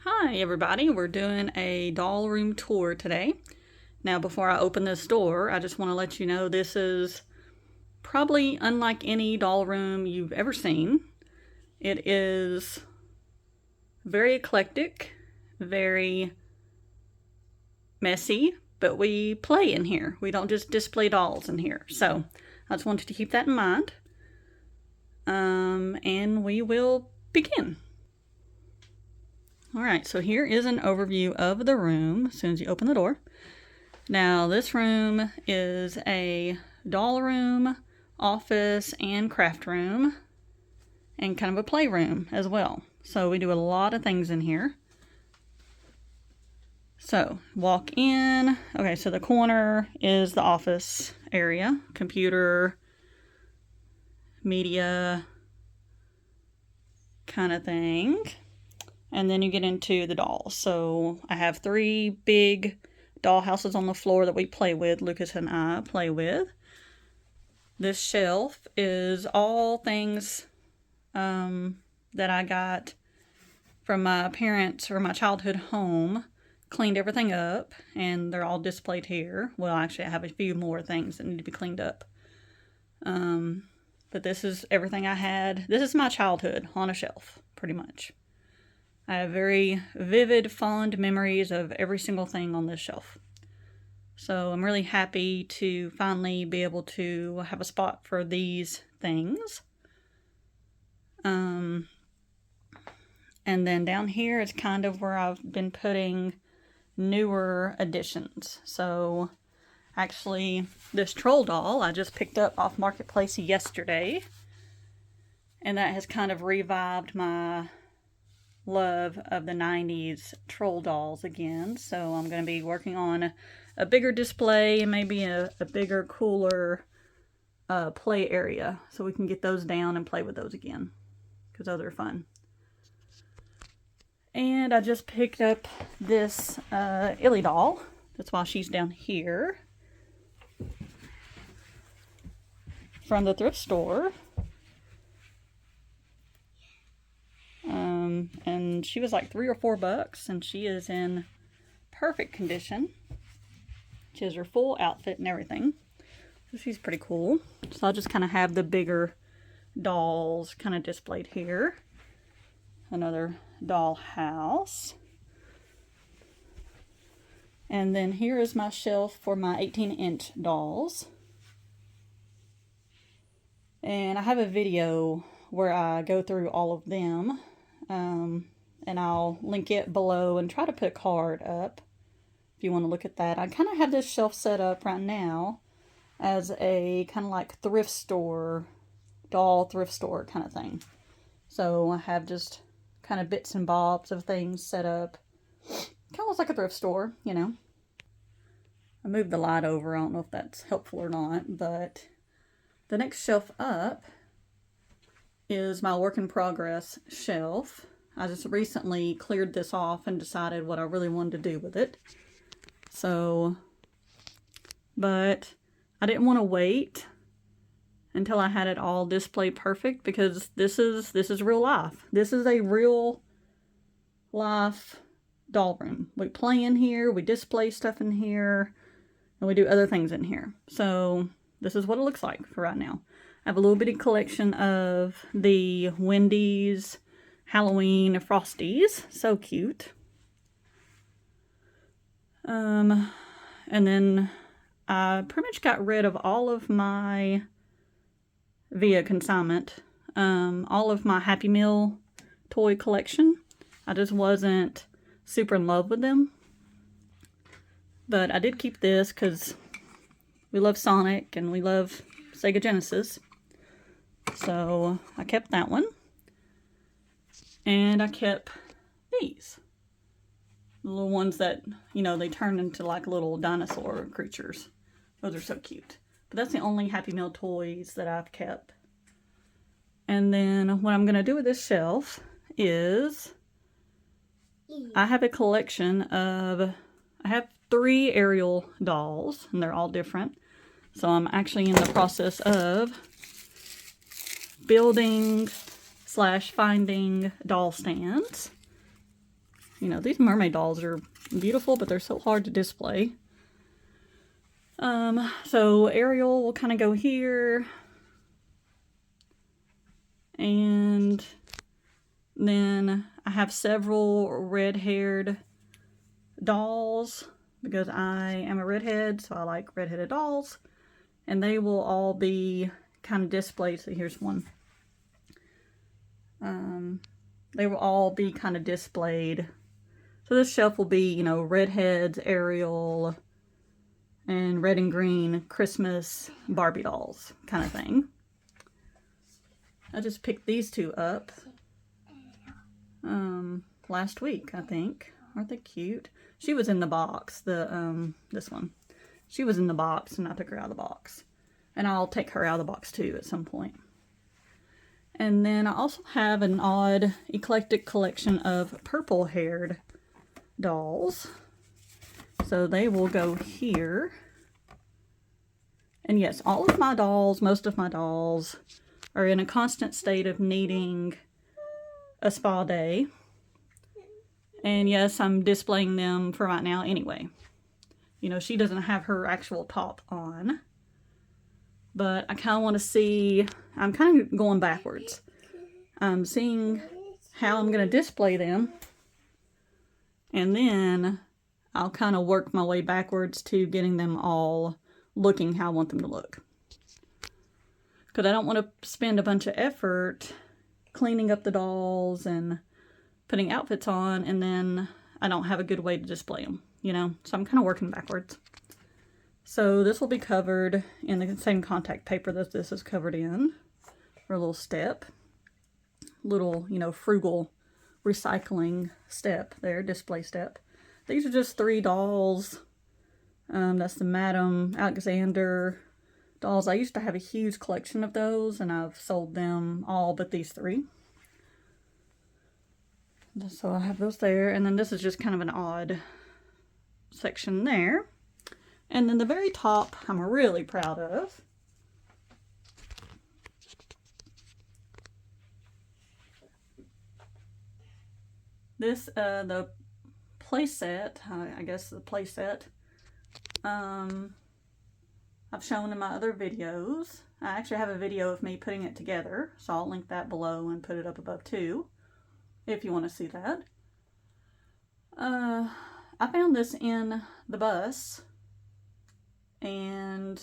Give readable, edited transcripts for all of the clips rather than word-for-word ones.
Hi everybody, we're doing a doll room tour today. Now before I open this door, I just want to let you know this is probably unlike any doll room you've ever seen. It is very eclectic, very messy, but we play in here. We don't just display dolls in here. So I just wanted to keep that in mind. And we will begin. Alright, so here is an overview of the room as soon as you open the door. Now, this room is a doll room, office, and craft room, and kind of a playroom as well. So we do a lot of things in here. So, walk in. Okay, so the corner is the office area, computer, media, kind of thing. And then you get into the dolls. So I have 3 big doll houses on the floor that we play with, Lucas and I play with. This shelf is all things that I got from my parents or my childhood home. Cleaned everything up, and they're all displayed here. Well, actually, I have a few more things that need to be cleaned up. But this is everything I had. This is my childhood on a shelf, pretty much. I have very vivid, fond memories of every single thing on this shelf. So I'm really happy to finally be able to have a spot for these things. And then down here is kind of where I've been putting newer additions. So actually, this troll doll I just picked up off Marketplace yesterday. And that has kind of revived my love of the 90s troll dolls again. So I'm going to be working on a bigger display and maybe a bigger, cooler play area so we can get those down and play with those again, because those are fun. And I just picked up this ILY doll. That's why she's down here, from the thrift store. And she was like $3 or $4, and she is in perfect condition. She has her full outfit and everything. So she's pretty cool. So I'll just kind of have the bigger dolls kind of displayed here. Another doll house. And then here is my shelf for my 18-inch dolls. And I have a video where I go through all of them. And I'll link it below and try to put a card up if you want to look at that. I kind of have this shelf set up right now as a kind of like thrift store, doll thrift store kind of thing. So I have just kind of bits and bobs of things set up. Kind of looks like a thrift store, you know. I moved the light over. I don't know if that's helpful or not, but the next shelf up is my work in progress shelf. I just recently cleared this off and decided what I really wanted to do with it. So, but I didn't want to wait until I had it all displayed perfect, because this is real life. This is a real life doll room. We play in here, we display stuff in here, and we do other things in here. So this is what it looks like for right now. I have a little bitty collection of the Wendy's Halloween Frosties. So cute. And then I pretty much got rid of all of my, via consignment, all of my Happy Meal toy collection. I just wasn't super in love with them. But I did keep this because we love Sonic and we love Sega Genesis. So I kept that one. And I kept these. The little ones that, you know, they turn into like little dinosaur creatures. Those are so cute. But that's the only Happy Meal toys that I've kept. And then what I'm going to do with this shelf is I have a collection of, I have 3 Ariel dolls, and they're all different. So I'm actually in the process of building / finding doll stands. You know, these mermaid dolls are beautiful, but they're so hard to display. So Ariel will kind of go here. And then I have several red-haired dolls because I am a redhead, so I like redheaded dolls. And they will all be kind of displayed. So here's one. They will all be kind of displayed. So this shelf will be, you know, redheads, Ariel, and red and green Christmas Barbie dolls kind of thing. I just picked these two up last week, I think. Aren't they cute? She was in the box, this one. She was in the box and I took her out of the box. And I'll take her out of the box too at some point. And then I also have an odd eclectic collection of purple-haired dolls. So they will go here. And yes, all of my dolls, most of my dolls, are in a constant state of needing a spa day. And yes, I'm displaying them for right now anyway. You know, she doesn't have her actual top on. But I kind of want to see, I'm kind of going backwards. I'm seeing how I'm going to display them. And then I'll kind of work my way backwards to getting them all looking how I want them to look. Because I don't want to spend a bunch of effort cleaning up the dolls and putting outfits on, and then I don't have a good way to display them, you know? So I'm kind of working backwards. So this will be covered in the same contact paper that this is covered in, for a little step. Little, you know, frugal recycling step there, display step. These are just 3 dolls. That's the Madame Alexander dolls. I used to have a huge collection of those, and I've sold them all but these 3. So I have those there, and then this is just kind of an odd section there. And then the very top, I'm really proud of. This, the play set, I guess the play set, I've shown in my other videos. I actually have a video of me putting it together, so I'll link that below and put it up above too, if you want to see that. I found this in the bus, and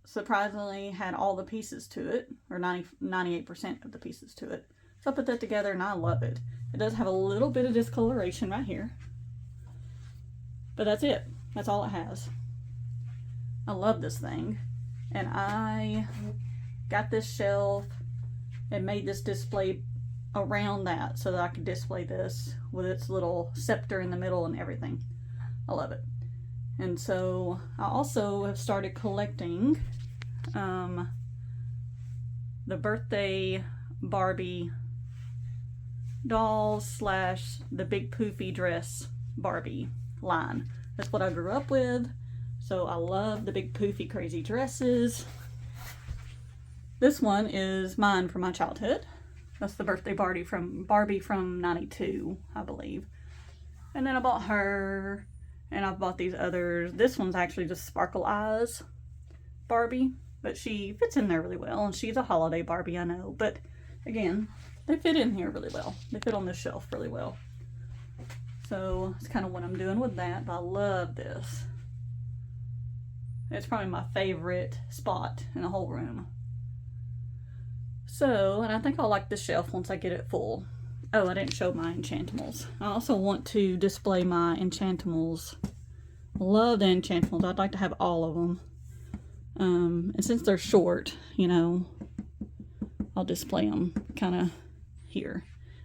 surprisingly had all the pieces to it, or 98% of the pieces to it. So I put that together and I love it. It does have a little bit of discoloration right here, but that's it. That's all it has. I love this thing, and I got this shelf and made this display around that so that I could display this with its little scepter in the middle and everything. I love it. And so I also have started collecting the birthday Barbie dolls slash the big poofy dress Barbie line. That's what I grew up with, so I love the big poofy crazy dresses. This one is mine from my childhood. That's the birthday Barbie from 92, I believe. And then I bought her, and I've bought these others. This one's actually just Sparkle Eyes Barbie, but she fits in there really well, and she's a holiday Barbie, I know, but again, they fit in here really well. They fit on this shelf really well. So it's kind of what I'm doing with that, but I love this. It's probably my favorite spot in the whole room. So, and I think I'll like this shelf once I get it full. Oh, I didn't show my Enchantimals. I also want to display my Enchantimals. Love the Enchantimals. I'd like to have all of them. And since they're short, you know, I'll display them kind of here.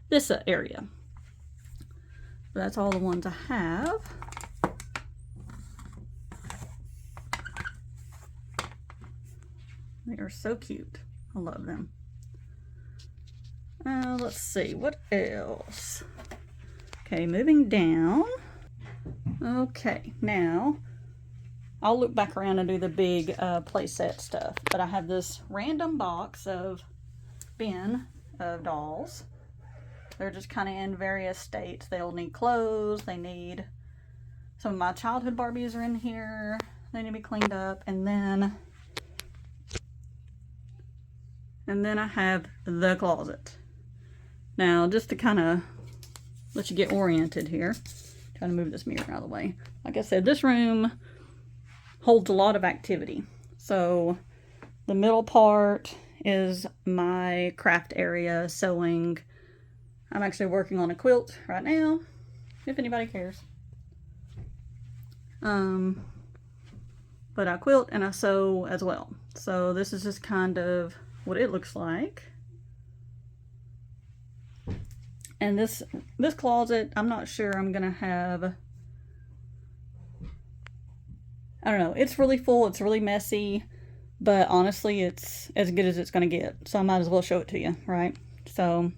This area. But that's all the ones I have. They are so cute. I love them. Let's see, what else? Okay, moving down. Okay, now I'll look back around and do the big playset stuff. But I have this random box of bin of dolls. They're just kind of in various states. They'll need clothes. They need... Some of my childhood Barbies are in here. They need to be cleaned up. And then I have the closet. Now, just to kind of let you get oriented here. Trying to move this mirror out of the way. Like I said, this room holds a lot of activity. So, the middle part is my craft area, sewing. I'm actually working on a quilt right now, if anybody cares. But I quilt and I sew as well. So this is just kind of what it looks like. And this closet, I'm not sure I'm gonna have, I don't know, it's really full, it's really messy, but honestly it's as good as it's gonna get. So I might as well show it to you, right? So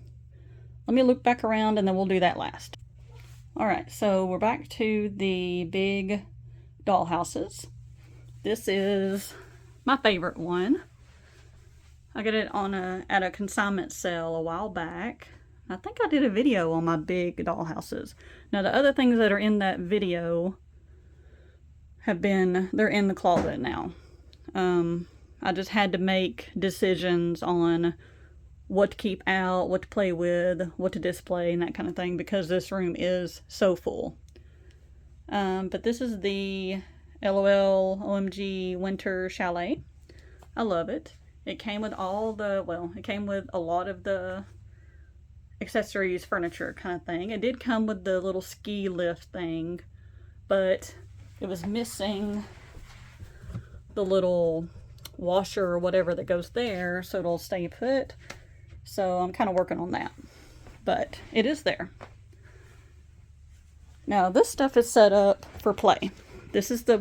let me look back around and then we'll do that last. Alright, so we're back to the big dollhouses. This is my favorite one. I got it on at a consignment sale a while back. I think I did a video on my big dollhouses. Now the other things that are in that video they're in the closet now. I just had to make decisions on what to keep out, what to play with, what to display, and that kind of thing, because this room is so full. But this is the LOL OMG Winter Chalet. I love it. It came with it came with a lot of the accessories, furniture kind of thing. It did come with the little ski lift thing, but it was missing the little washer or whatever that goes there, so it'll stay put. So I'm kind of working on that, but it is there. Now this stuff is set up for play. This is the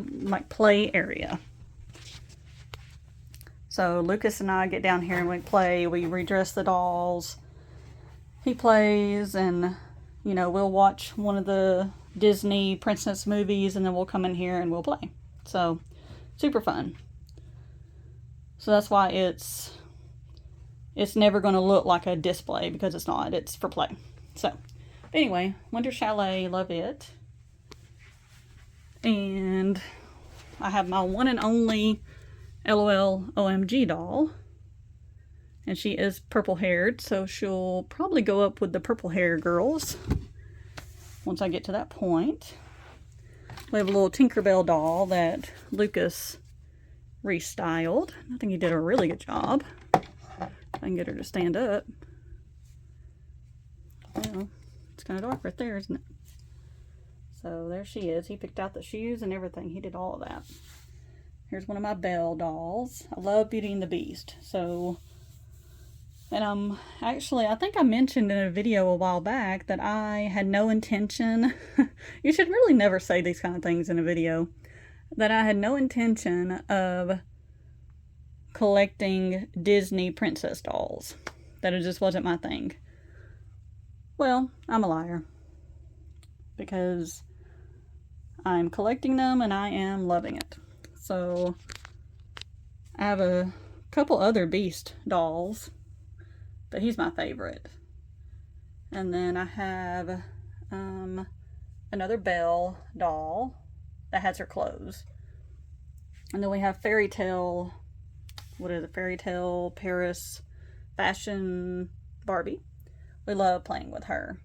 play area. So Lucas and I get down here and we play. We redress the dolls. He plays, and you know, we'll watch one of the Disney princess movies and then we'll come in here and we'll play. So super fun. So that's why it's never going to look like a display, because it's not. It's for play. So anyway, Winter Chalet, love it. And I have my one and only LOL OMG doll. And she is purple haired, so she'll probably go up with the purple hair girls once I get to that point. We have a little Tinkerbell doll that Lucas restyled. I think he did a really good job. If I can get her to stand up. Well, it's kind of dark right there, isn't it? So there she is. He picked out the shoes and everything. He did all of that. Here's one of my Belle dolls. I love Beauty and the Beast. So, and actually, I think I mentioned in a video a while back that I had no intention. You should really never say these kind of things in a video. That I had no intention of collecting Disney princess dolls. That it just wasn't my thing. Well, I'm a liar. Because I'm collecting them and I am loving it. So, I have a couple other Beast dolls, but he's my favorite. And then I have another Belle doll that has her clothes. And then we have Fairy Tale, what is it, Fairy Tale Paris Fashion Barbie. We love playing with her.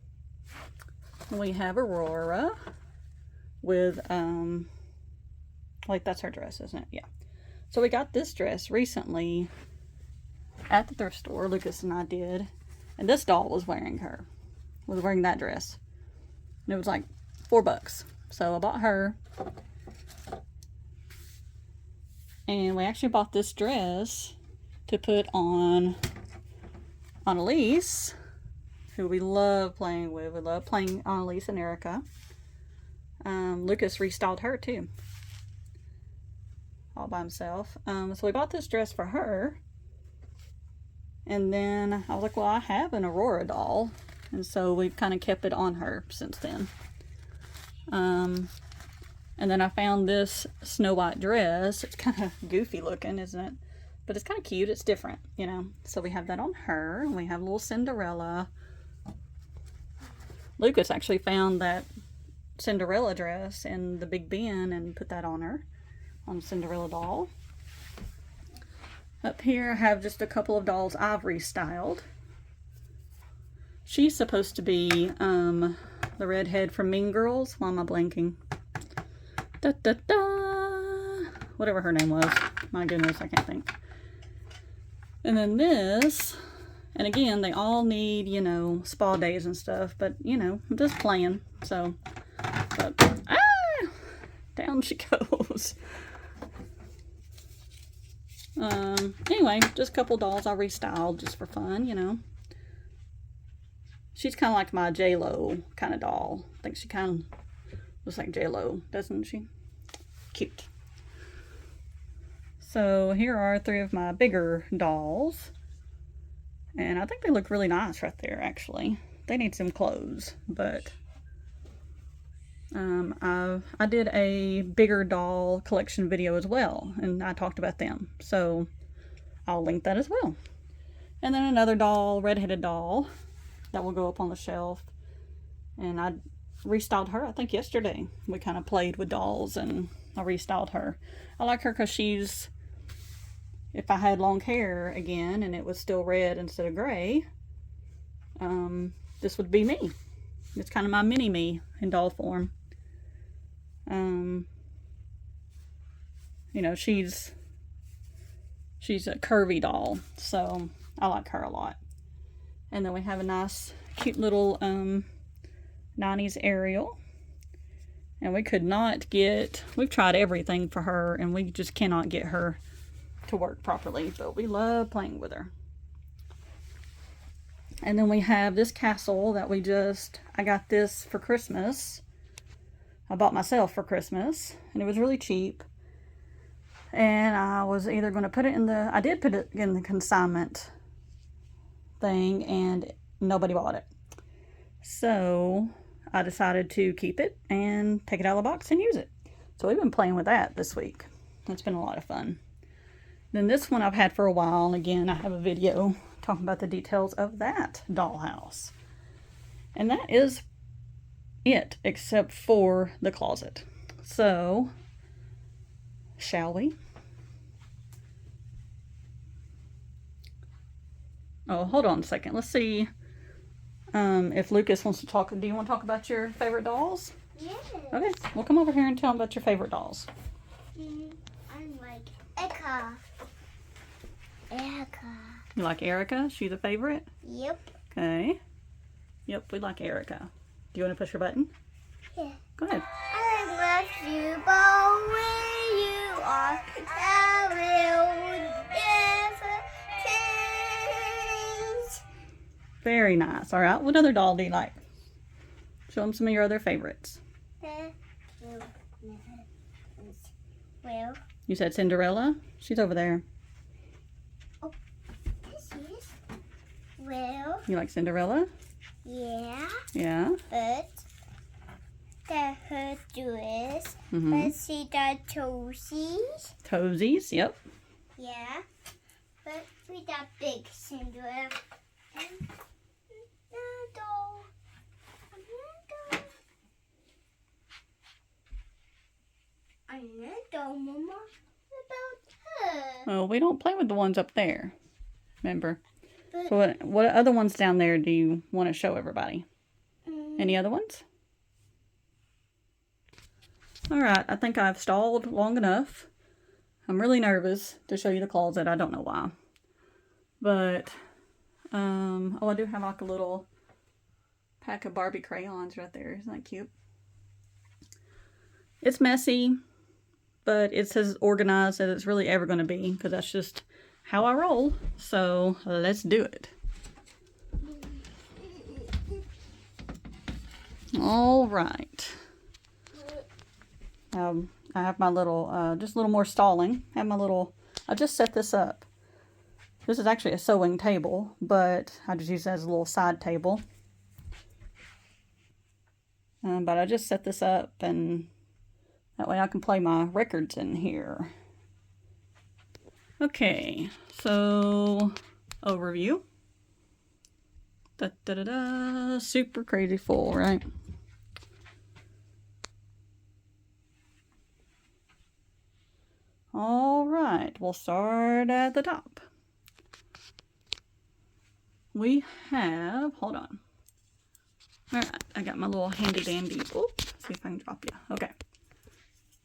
We have Aurora with, like that's her dress, isn't it? Yeah. So we got this dress recently at the thrift store, Lucas and I did. And this doll was wearing that dress. And it was like $4. So I bought her. And we actually bought this dress to put on Elise, who we love playing with. We love playing on Elise and Erica. Lucas restyled her too, all by himself. So we bought this dress for her. And then I was like, well, I have an Aurora doll. And so we've kind of kept it on her since then. And then I found this Snow White dress. It's kind of goofy looking, isn't it? But it's kind of cute. It's different, you know. So we have that on her. And we have little Cinderella. Lucas actually found that Cinderella dress in the big bin and put that on her, on Cinderella doll. Up here I have just a couple of dolls I've restyled. She's supposed to be the redhead from Mean Girls. Why am I blanking? Da, da, da. Whatever her name was. My goodness, I can't think. And then this, and again, they all need, you know, spa days and stuff, but, you know, I'm just playing, so, but, down she goes. Anyway, just a couple dolls I restyled just for fun, you know. She's kind of like my J-Lo kind of doll. I think she kind of looks like J-Lo, doesn't she? Cute. So here are 3 of my bigger dolls. And I think they look really nice right there, actually. They need some clothes, but I did a bigger doll collection video as well, and I talked about them. So I'll link that as well. And then another doll, redheaded doll, that will go up on the shelf. And I restyled her, I think yesterday. We kind of played with dolls and I restyled her. I like her because she's, if I had long hair again and it was still red instead of gray, this would be me. It's kind of my mini-me in doll form. You know, she's a curvy doll, so I like her a lot. And then we have a nice, cute little 90s Ariel. And we could not get, we've tried everything for her, and we just cannot get her to work properly, but we love playing with her. And then we have this castle that I got this for Christmas. I bought myself for Christmas, and it was really cheap. And I was either going to put it in I did put it in the consignment thing, and nobody bought it. So I decided to keep it and take it out of the box and use it. So we've been playing with that this week. It's been a lot of fun. Then this one I've had for a while, and again, I have a video talking about the details of that dollhouse. And that is it, except for the closet. So, shall we? Oh, hold on a second. Let's see if Lucas wants to talk. Do you want to talk about your favorite dolls? Yes. Okay, well, come over here and tell him about your favorite dolls. I like Erica. You like Erica? She's a favorite? Yep. Okay. Yep, we like Erica. Do you want to push your button? Yeah. Go ahead. I love you, but where you are, I will never change. Very nice. All right, what other doll do you like? Show them some of your other favorites. Well. You said Cinderella? She's over there. Oh, this is. Well. You like Cinderella? Yeah. Yeah. But that her dress. But she got toesies. Toesies, yep. Yeah. But we got big Cinderella. And doll. Doll, Mama. About her. Oh, we don't play with the ones up there. Remember? But, So what other ones down there do you want to show everybody? Any other ones? Alright, I think I've stalled long enough. I'm really nervous to show you the closet. I don't know why. But, oh, I do have like a little pack of Barbie crayons right there. Isn't that cute? It's messy, but it's as organized as it's really ever going to be, because that's just how I roll. So let's do it. All right. I have my little, just a little more stalling. I just set this up. This is actually a sewing table, but I just use it as a little side table. But I just set this up, and that way I can play my records in here. Okay, so overview. Da, da, da, da. Super crazy full, right? All right, we'll start at the top. We have, hold on. All right, I got my little handy dandy. Oops, see if I can drop you. Okay.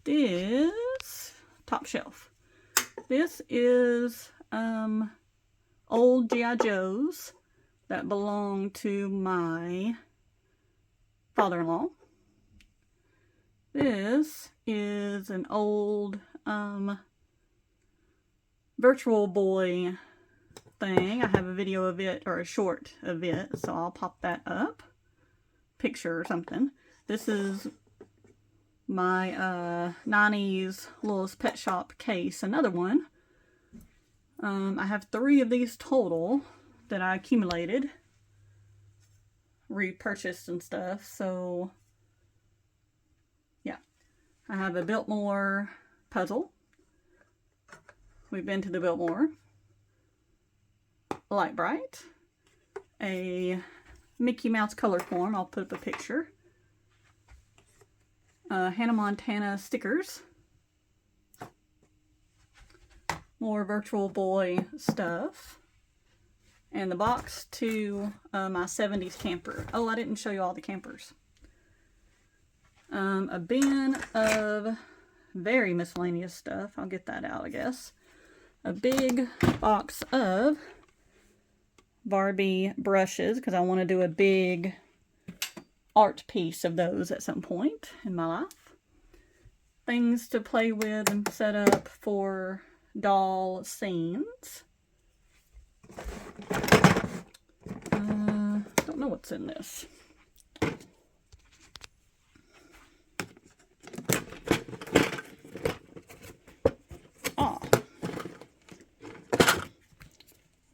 This top shelf. This is old G.I. Joes that belong to my father-in-law. This is an old Virtual Boy thing. I have a video of it, or a short of it, so I'll pop that up. Picture or something. This is my 90s Littlest Pet Shop case. Another one. I have 3 of these total that I accumulated, repurchased and stuff. So yeah, I have a Biltmore puzzle. We've been to the Biltmore. Light Bright. A Mickey Mouse color form. I'll put up a picture. Hannah Montana stickers. More Virtual Boy stuff. And the box to my 70s camper. Oh, I didn't show you all the campers. A bin of very miscellaneous stuff. I'll get that out, I guess. A big box of Barbie brushes, because I want to do a big art piece of those at some point in my life. Things to play with and set up for doll scenes. Don't know what's in this.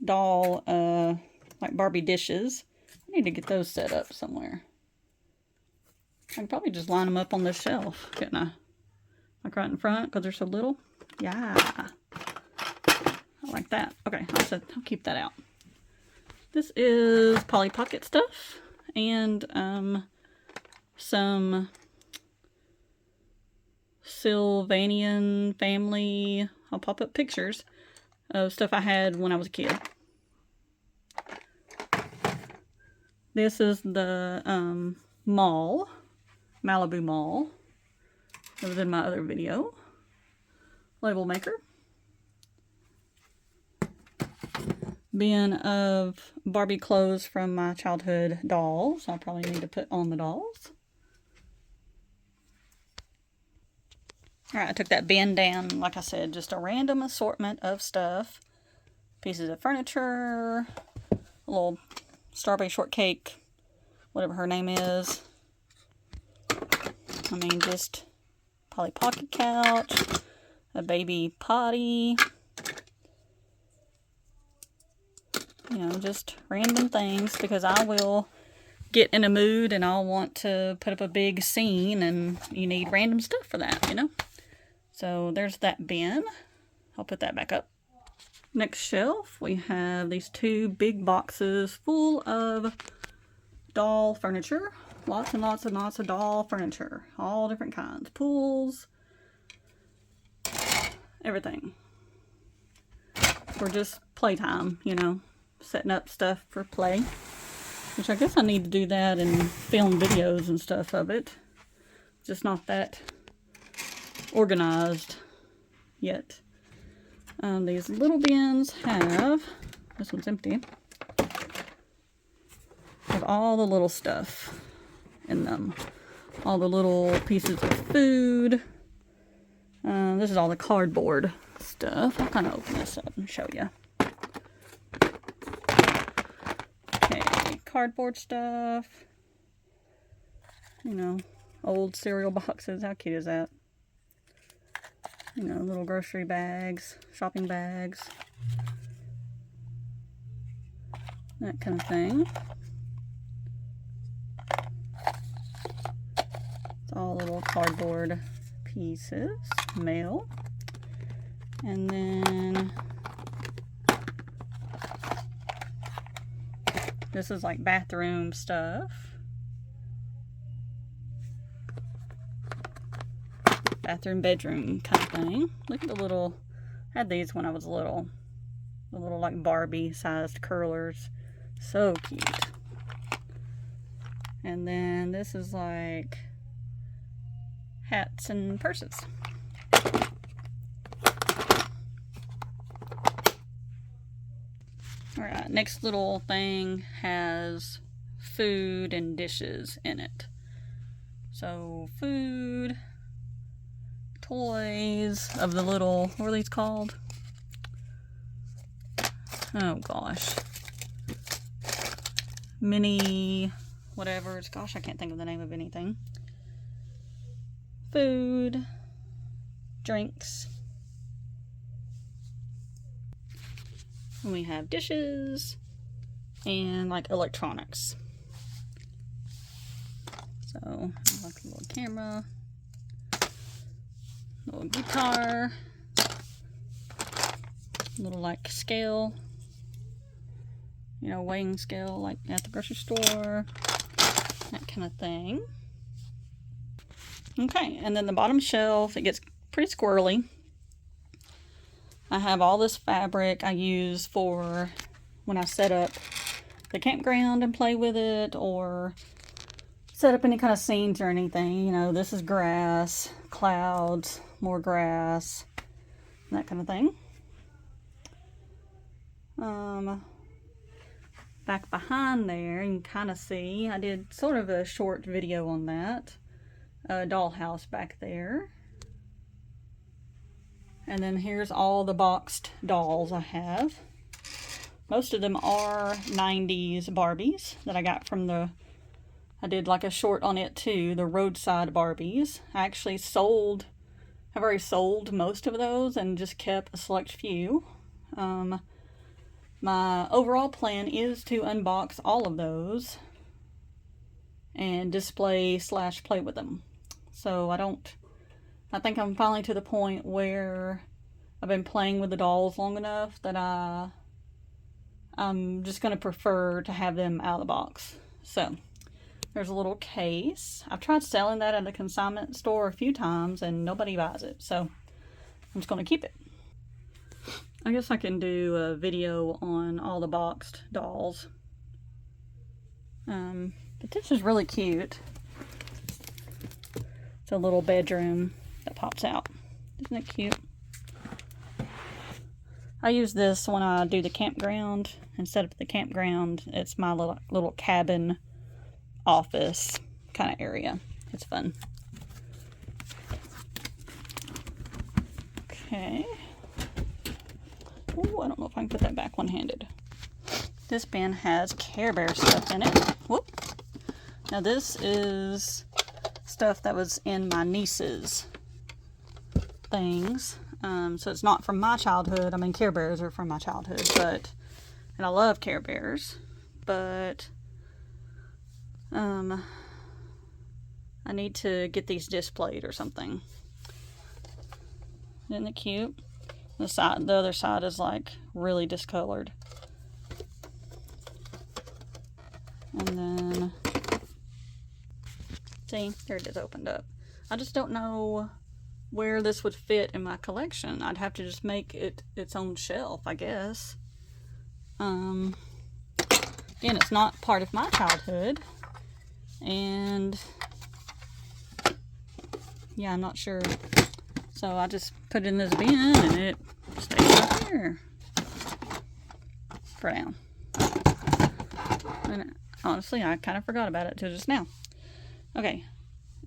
Doll, like Barbie dishes. I need to get those set up somewhere. I can probably just line them up on this shelf, couldn't I? Like right in front, because they're so little. Yeah. I like that. Okay, I'll keep that out. This is Polly Pocket stuff. And some Sylvanian family. I'll pop up pictures of stuff I had when I was a kid. This is the mall, Malibu Mall. That was in my other video. Label maker. Bin of Barbie clothes from my childhood dolls. I'll probably need to put on the dolls. Alright, I took that bin down, like I said, just a random assortment of stuff. Pieces of furniture, a little strawberry shortcake, whatever her name is. I mean, just Polly Pocket couch, a baby potty. You know, just random things, because I will get in a mood and I'll want to put up a big scene, and you need random stuff for that, you know. So there's that bin. I'll put that back up. Next shelf, we have these 2 big boxes full of doll furniture. Lots and lots and lots of doll furniture. All different kinds. Pools. Everything. For just playtime, you know. Setting up stuff for play. Which I guess I need to do that and film videos and stuff of it. Just not that organized yet. These little bins have, this one's empty, have all the little stuff in them. All the little pieces of food. This is all the cardboard stuff. I'll kind of open this up and show you. Okay, cardboard stuff. You know, old cereal boxes. How cute is that? You know, little grocery bags, shopping bags, that kind of thing. It's all little cardboard pieces, mail, and then This is like bathroom stuff. Bathroom, bedroom kind of thing. Look at the little, I had these when I was little. The little like Barbie sized curlers. So cute. And then this is like hats and purses. Alright, next little thing has food and dishes in it. So food, toys of the little, what are these called? Oh gosh. Mini whatever. Gosh, I can't think of the name of anything. Food, drinks. And we have dishes and like electronics. So, like a little camera, little guitar, little like scale, you know, weighing scale like at the grocery store, that kind of thing. Okay, and then the bottom shelf, it gets pretty squirrely. I have all this fabric I use for when I set up the campground and play with it, or set up any kind of scenes or anything. You know, this is grass, clouds, more grass, that kind of thing. Back behind there, you can kind of see, I did sort of a short video on that. Dollhouse back there. And then here's all the boxed dolls I have. Most of them are 90s Barbies that I got from the, I did like a short on it too, the roadside Barbies. I actually sold, I've already sold most of those and just kept a select few. My overall plan is to unbox all of those and display / play with them. So I think I'm finally to the point where I've been playing with the dolls long enough that I'm just going to prefer to have them out of the box. So there's a little case. I've tried selling that at a consignment store a few times and nobody buys it. So I'm just going to keep it. I guess I can do a video on all the boxed dolls. But this is really cute. It's a little bedroom that pops out. Isn't it cute? I use this when I do the campground. Instead of the campground, it's my little cabin office kind of area. It's fun. Okay. Oh, I don't know if I can put that back one-handed. This bin has Care Bear stuff in it. Whoop. Now this is stuff that was in my niece's things. So it's not from my childhood. I mean, Care Bears are from my childhood, and I love Care Bears, but I need to get these displayed or something. Isn't it cute? The other side is like really discolored. And then, see, there it is opened up. I just don't know where this would fit in my collection. I'd have to just make it its own shelf, I guess. Again, it's not part of my childhood. And yeah, I'm not sure. So I just put it in this bin and it stays right here for now. And honestly, I kind of forgot about it till just now. Okay,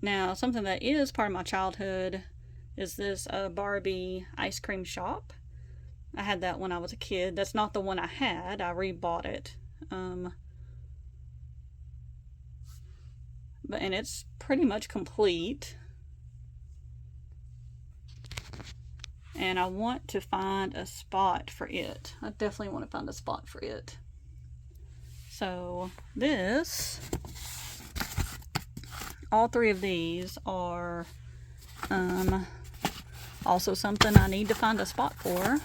now something that is part of my childhood is this Barbie ice cream shop. I had that when I was a kid. That's not the one I had. I rebought it. And it's pretty much complete. And I want to find a spot for it. I definitely want to find a spot for it. So this, all three of these are also something I need to find a spot for.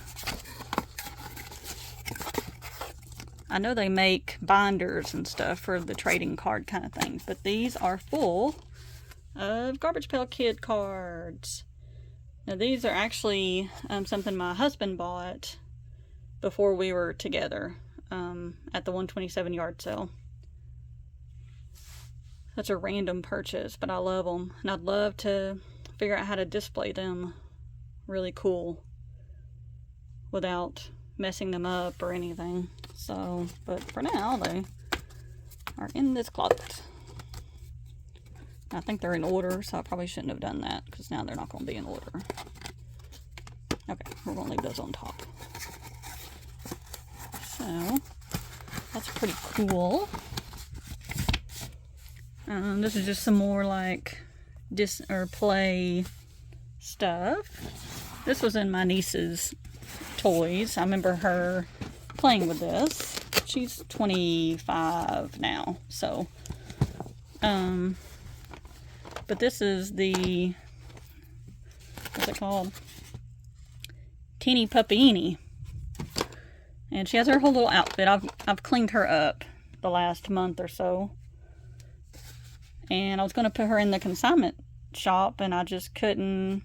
I know they make binders and stuff for the trading card kind of things, but these are full of Garbage Pail Kid cards. Now these are actually something my husband bought before we were together at the 127 yard sale. Such a random purchase, but I love them, and I'd love to figure out how to display them really cool without messing them up or anything. So, but for now they are in this closet. I think they're in order, so I probably shouldn't have done that because now they're not going to be in order. Okay, we're going to leave those on top. So that's pretty cool. This is just some more like play stuff. This was in my niece's toys. I remember her playing with this. She's 25 now, so but this is the, what's it called? Teeny Puppini. And she has her whole little outfit. I've cleaned her up the last month or so. And I was going to put her in the consignment shop, and I just couldn't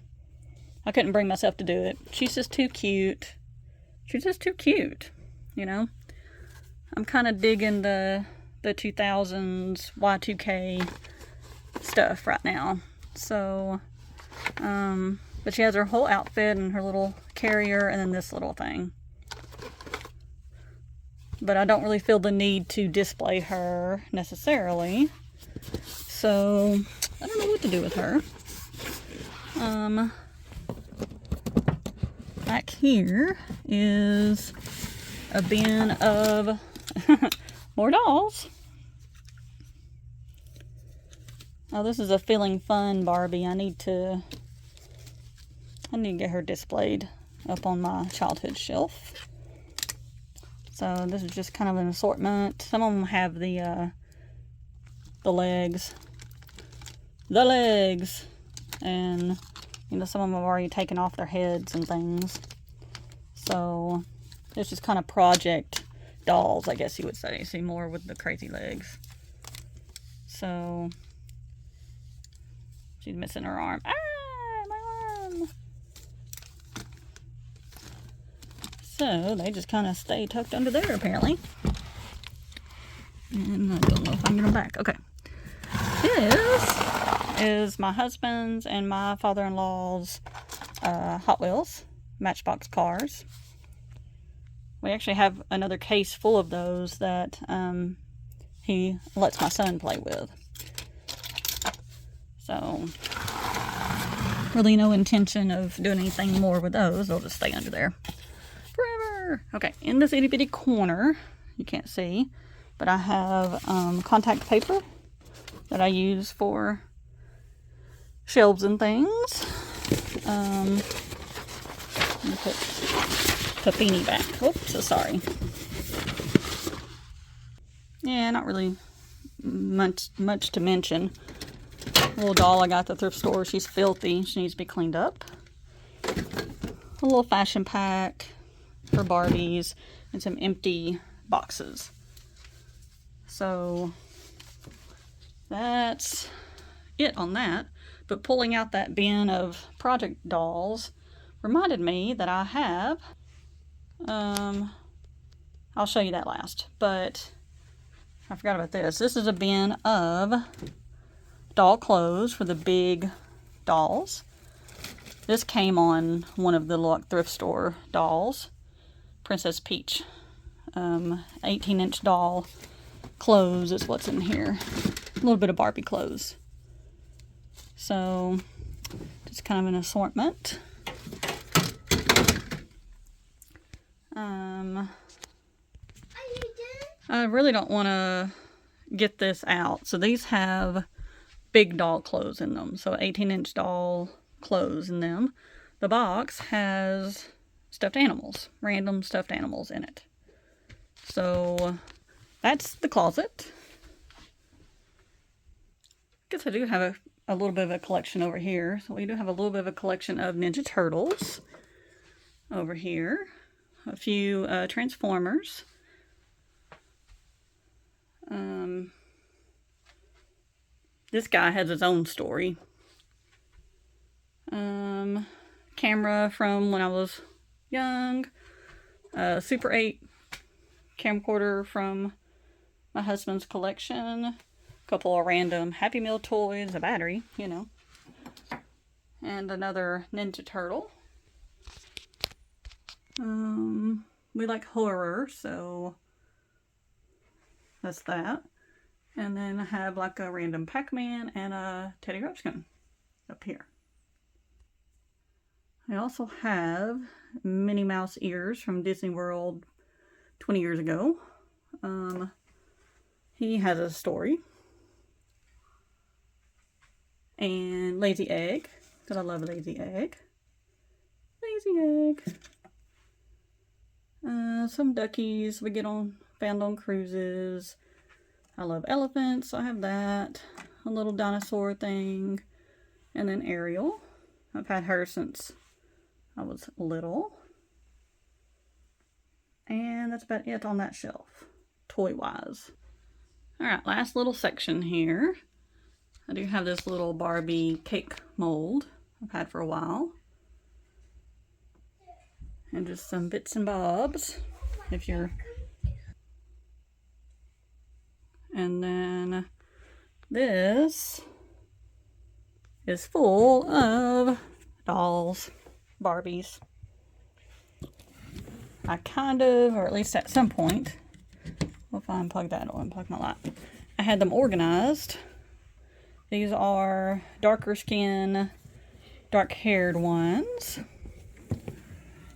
bring myself to do it. She's just too cute. She's just too cute, you know. I'm kind of digging the 2000s Y2K stuff right now. So, but she has her whole outfit and her little carrier and then this little thing. But I don't really feel the need to display her necessarily. So, I don't know what to do with her. Back here is a bin of more dolls. Oh, this is a Feeling Fun Barbie. I need to get her displayed up on my childhood shelf. So this is just kind of an assortment. Some of them have the legs. The legs! And, you know, some of them have already taken off their heads and things. So, it's just kind of project dolls, I guess you would say. See, more with the crazy legs. So, she's missing her arm. Ah, my arm! So, they just kind of stay tucked under there, apparently. And I don't know if I can get them back. Okay. This is my husband's and my father-in-law's Hot Wheels Matchbox cars. We actually have another case full of those that he lets my son play with. So, really no intention of doing anything more with those. They'll just stay under there forever. Okay, in this itty bitty corner, you can't see, but I have contact paper that I use for shelves and things. Let me put Puppini back. Oops, so sorry. Yeah, not really much to mention. Little doll I got at the thrift store. She's filthy. She needs to be cleaned up. A little fashion pack for Barbies and some empty boxes. So that's it on that. But pulling out that bin of project dolls reminded me that I have, I'll show you that last, but I forgot about this. This is a bin of doll clothes for the big dolls. This came on one of the thrift store dolls, Princess Peach. 18-inch doll clothes is what's in here. A little bit of Barbie clothes. So, just kind of an assortment. I really don't want to get this out. So these have big doll clothes in them. So 18-inch doll clothes in them. The box has stuffed animals, random stuffed animals in it. So that's the closet. I guess I do have a little bit of a collection over here. So we do have a little bit of a collection of Ninja Turtles over here. A few Transformers. This guy has his own story. Camera from when I was young. Super 8 camcorder from my husband's collection. A couple of random Happy Meal toys, a battery, you know. And another Ninja Turtle. We like horror, so that's that. And then I have like a random Pac-Man and a Teddy Ruxpin up here. I also have Minnie Mouse ears from Disney World 20 years ago. He has a story. And Lazy Egg, because I love Lazy Egg. Lazy Egg. Some duckies we found on cruises. I love elephants, so I have that. A little dinosaur thing. And then Ariel. I've had her since I was little. And that's about it on that shelf, toy-wise. Alright, last little section here. I do have this little Barbie cake mold I've had for a while. And just some bits and bobs, if you're... And then this is full of dolls, Barbies. I kind of, or at least at some point, well, if I unplug that, I'll unplug my light. I had them organized. These are darker skin, dark haired ones.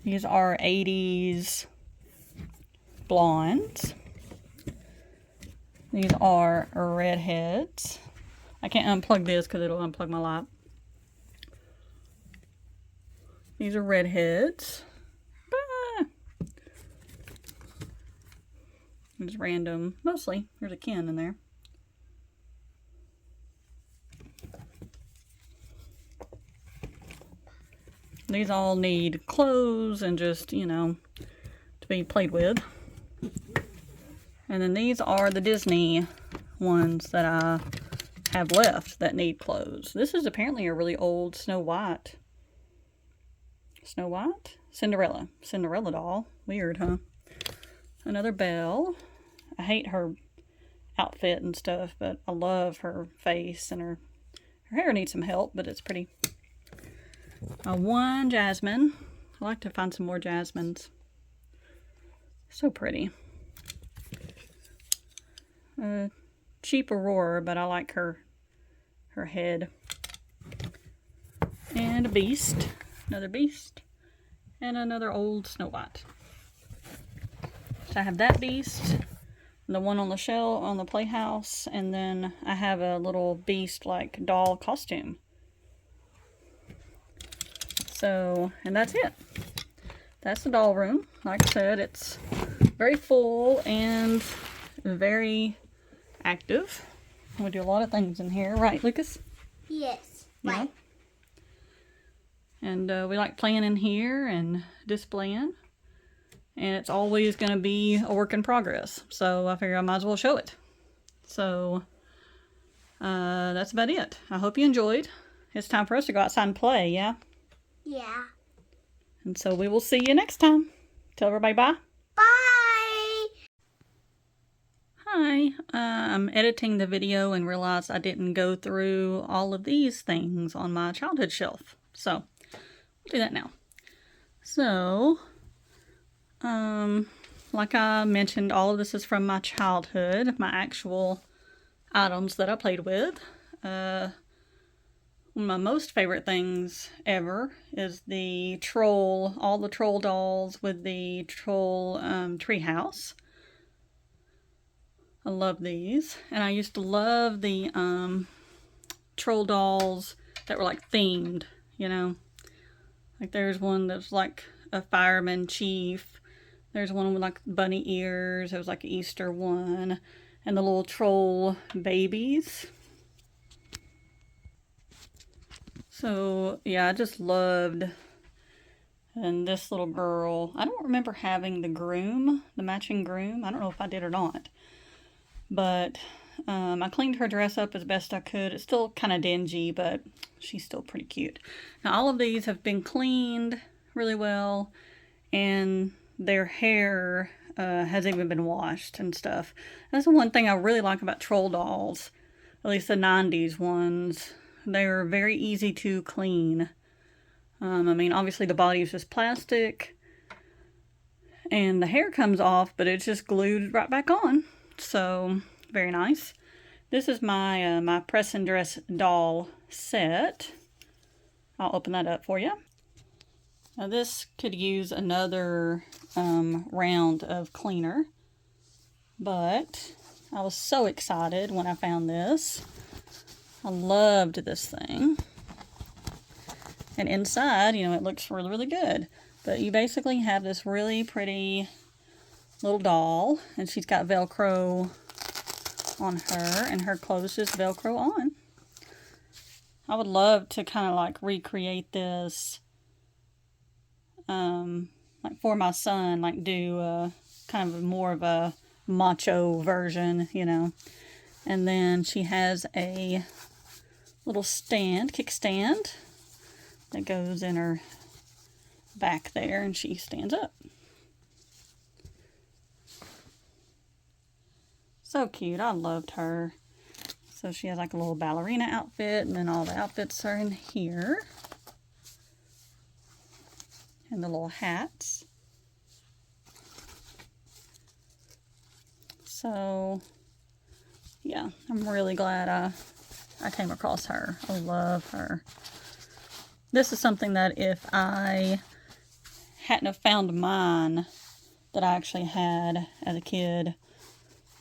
These are 80s blondes. These are redheads. I can't unplug this because it'll unplug my light. These are redheads. Just random, mostly. There's a Ken in there. These all need clothes and just, you know, to be played with. And then these are the Disney ones that I have left that need clothes. This is apparently a really old Snow White. Snow White? Cinderella. Cinderella doll. Weird, huh? Another Belle. I hate her outfit and stuff, but I love her face, and her hair needs some help, but it's pretty. One Jasmine. I like to find some more Jasmines. So pretty. Cheap Aurora, but I like her head. And a Beast. Another Beast. And another old Snow White. So I have that Beast, the one on the shelf on the playhouse, and then I have a little Beast like doll costume. So, and that's it. That's the doll room. Like I said, it's very full and very active. We do a lot of things in here, right, Lucas? Yes. Yeah. Right. And we like playing in here and displaying. And it's always going to be a work in progress. So I figure I might as well show it. So that's about it. I hope you enjoyed. It's time for us to go outside and play, yeah? Yeah. And so we will see you next time. Tell everybody bye. Bye. Hi. I'm editing the video and realized I didn't go through all of these things on my childhood shelf. So I'll do that now. So... like I mentioned, all of this is from my childhood, my actual items that I played with. One of my most favorite things ever is the troll, all the troll dolls with the troll treehouse. I love these. And I used to love the troll dolls that were like themed, you know. Like there's one that's like a fireman chief. There's one with like bunny ears. It was like an Easter one. And the little troll babies. So, yeah, I just loved. And this little girl. I don't remember having the groom. The matching groom. I don't know if I did or not. But I cleaned her dress up as best I could. It's still kind of dingy, but she's still pretty cute. Now all of these have been cleaned really well, and their hair has even been washed and stuff. That's the one thing I really like about troll dolls, at least the 90s ones. They're very easy to clean. I mean, obviously the body is just plastic, and the hair comes off, but it's just glued right back on. So, very nice. This is my my press and dress doll set. I'll open that up for you. Now this could use another round of cleaner, but I was so excited when I found this. I loved this thing. And inside, you know, it looks really, really good. But you basically have this really pretty little doll, and she's got Velcro on her, and her clothes just Velcro on. I would love to kind of like recreate this, like for my son, like do kind of more of a macho version, you know. And then she has a little stand, kickstand, that goes in her back there, and she stands up. So cute. I loved her. So she has like a little ballerina outfit, and then all the outfits are in here. And the little hats. So, yeah, I'm really glad I came across her. I love her. This is something that if I hadn't have found mine that I actually had as a kid,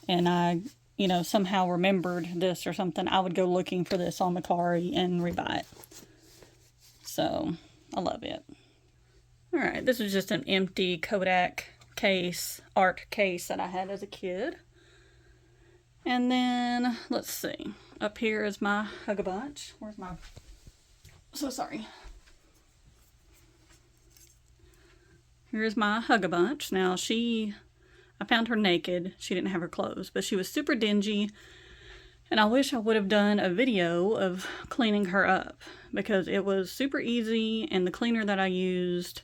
and I, you know, somehow remembered this or something, I would go looking for this on Mercari and rebuy it. So, I love it. Alright, this is just an empty Kodak case, art case that I had as a kid. And then, let's see, up here is my Hug-a-Bunch. Where's my, so sorry. Here's my Hug-a-Bunch. Now I found her naked. She didn't have her clothes, but she was super dingy. And I wish I would have done a video of cleaning her up, because it was super easy, and the cleaner that I used,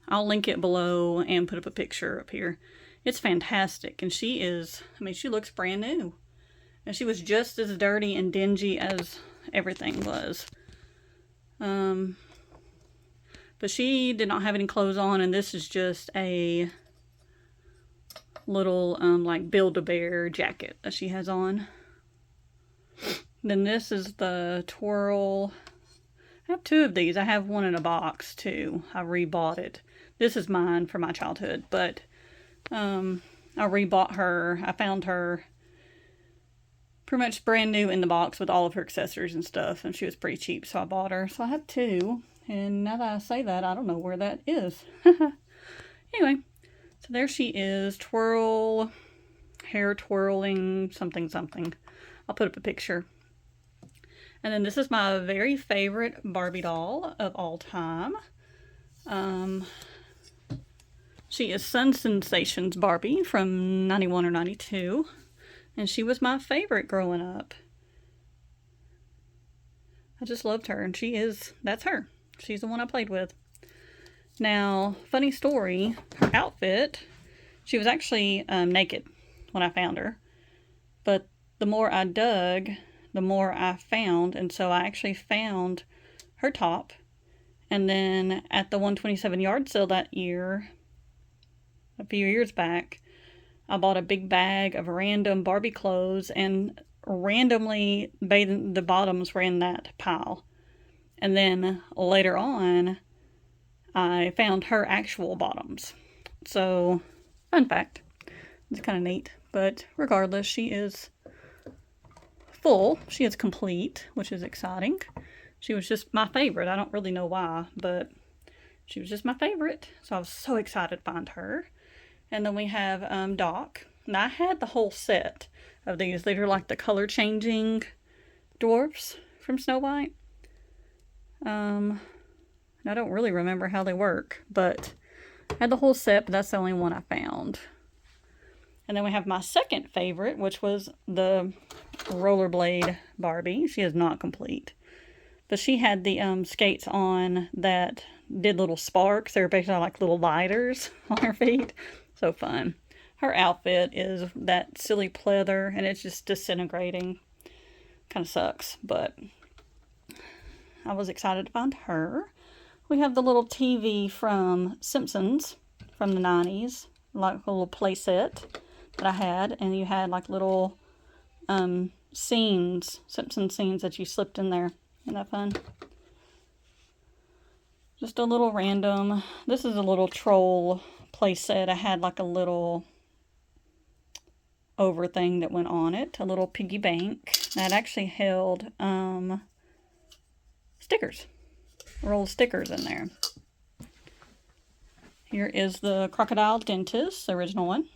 I'll link it below and put up a picture up here. It's fantastic, and she is, I mean, she looks brand new. And she was just as dirty and dingy as everything was. But she did not have any clothes on, and this is just a little, like, Build-A-Bear jacket that she has on. Then this is the twirl. I have two of these. I have one in a box, too. I rebought it. This is mine for my childhood, but I rebought her. I found her pretty much brand new in the box with all of her accessories and stuff, and she was pretty cheap, so I bought her. So I have two, and now that I say that, I don't know where that is. Anyway, so there she is, twirl, hair twirling, something, something. I'll put up a picture. And then this is my very favorite Barbie doll of all time. She is Sun Sensations Barbie from 91 or 92. And she was my favorite growing up. I just loved her, and that's her. She's the one I played with. Now, funny story, her outfit, she was actually naked when I found her. But the more I dug, the more I found, and so I actually found her top. And then at the 127 yard sale that year, a few years back, I bought a big bag of random Barbie clothes, and randomly the bottoms were in that pile. And then later on, I found her actual bottoms. So, fun fact. It's kind of neat. But regardless, she is full. She is complete, which is exciting. She was just my favorite. I don't really know why, but she was just my favorite. So I was so excited to find her. And then we have Doc. Now I had the whole set of these. These are like the color changing dwarfs from Snow White. I don't really remember how they work, but I had the whole set, but that's the only one I found. And then we have my second favorite, which was the rollerblade Barbie. She is not complete. But she had the skates on that did little sparks. They were basically like little lighters on her feet. So fun. Her outfit is that silly pleather, and it's just disintegrating. Kind of sucks, but I was excited to find her. We have the little TV from Simpsons from the 90s, like a little play set that I had, and you had like little scenes, Simpson scenes that you slipped in there. Isn't that fun? Just a little random. This is a little troll play set. I had like a little over thing that went on it, a little piggy bank that actually held stickers, a roll of stickers in there. Here is the Crocodile Dentist, the original one.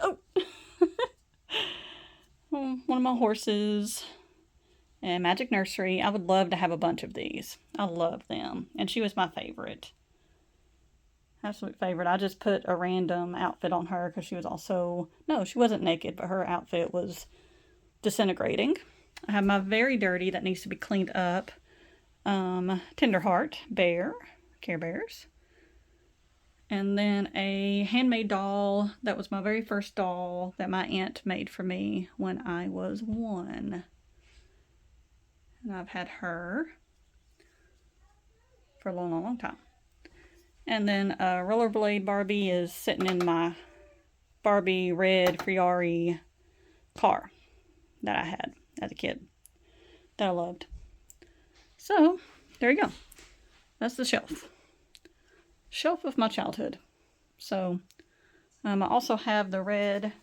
Oh! One of my horses. And Magic Nursery. I would love to have a bunch of these. I love them. And she was my favorite. Absolute favorite. I just put a random outfit on her because she was also... No, she wasn't naked, but her outfit was disintegrating. I have my Very Dirty that needs to be cleaned up. Tenderheart Bear, Care Bears. And then a handmade doll. That was my very first doll that my aunt made for me when I was 1. And I've had her for a long, long, long time. And then Rollerblade Barbie is sitting in my Barbie red Ferrari car that I had as a kid that I loved. So, there you go. That's the shelf. Shelf of my childhood. So, I also have the red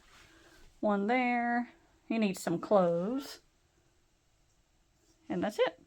one there. He needs some clothes. And that's it.